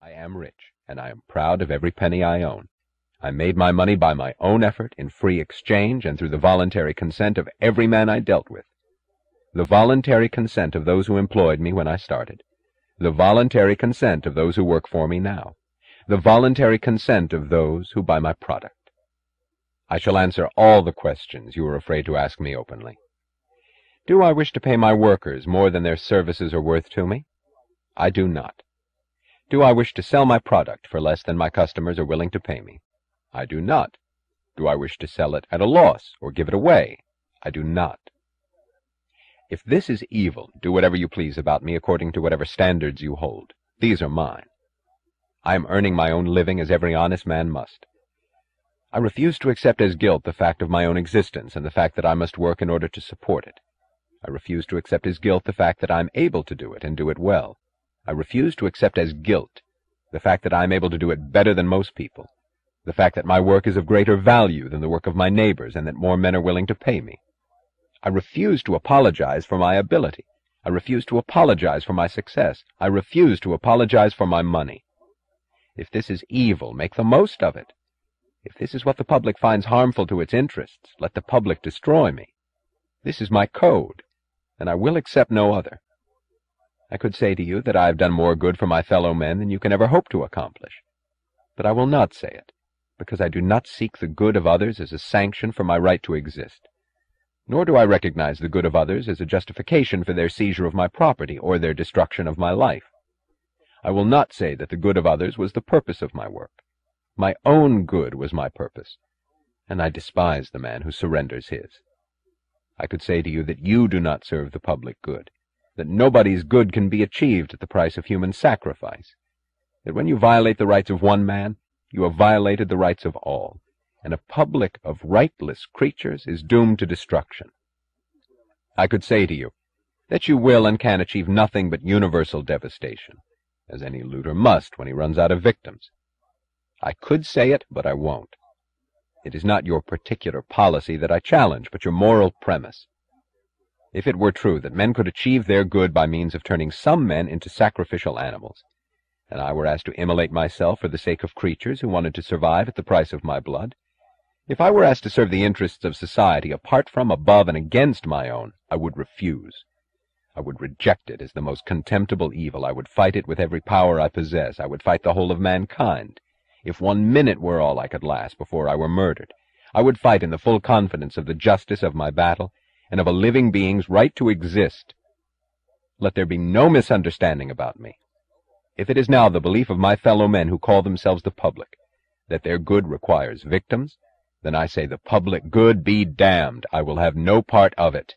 I am rich, and I am proud of every penny I own. I made my money by my own effort, in free exchange, and through the voluntary consent of every man I dealt with. The voluntary consent of those who employed me when I started. The voluntary consent of those who work for me now. The voluntary consent of those who buy my product. I shall answer all the questions you are afraid to ask me openly. Do I wish to pay my workers more than their services are worth to me? I do not. Do I wish to sell my product for less than my customers are willing to pay me? I do not. Do I wish to sell it at a loss or give it away? I do not. If this is evil, do whatever you please about me according to whatever standards you hold. These are mine. I am earning my own living as every honest man must. I refuse to accept as guilt the fact of my own existence and the fact that I must work in order to support it. I refuse to accept as guilt the fact that I am able to do it and do it well. I refuse to accept as guilt the fact that I am able to do it better than most people, the fact that my work is of greater value than the work of my neighbors and that more men are willing to pay me. I refuse to apologize for my ability. I refuse to apologize for my success. I refuse to apologize for my money. If this is evil, make the most of it. If this is what the public finds harmful to its interests, let the public destroy me. This is my code, and I will accept no other. I could say to you that I have done more good for my fellow men than you can ever hope to accomplish. But I will not say it, because I do not seek the good of others as a sanction for my right to exist. Nor do I recognize the good of others as a justification for their seizure of my property or their destruction of my life. I will not say that the good of others was the purpose of my work. My own good was my purpose, and I despise the man who surrenders his. I could say to you that you do not serve the public good, that nobody's good can be achieved at the price of human sacrifice, that when you violate the rights of one man, you have violated the rights of all, and a public of rightless creatures is doomed to destruction. I could say to you that you will and can achieve nothing but universal devastation, as any looter must when he runs out of victims. I could say it, but I won't. It is not your particular policy that I challenge, but your moral premise. If it were true that men could achieve their good by means of turning some men into sacrificial animals, and I were asked to immolate myself for the sake of creatures who wanted to survive at the price of my blood, if I were asked to serve the interests of society apart from, above, and against my own, I would refuse. I would reject it as the most contemptible evil. I would fight it with every power I possess. I would fight the whole of mankind. If 1 minute were all I could last before I were murdered, I would fight in the full confidence of the justice of my battle and of a living being's right to exist. Let there be no misunderstanding about me. If it is now the belief of my fellow men who call themselves the public that their good requires victims, then I say the public good be damned. I will have no part of it.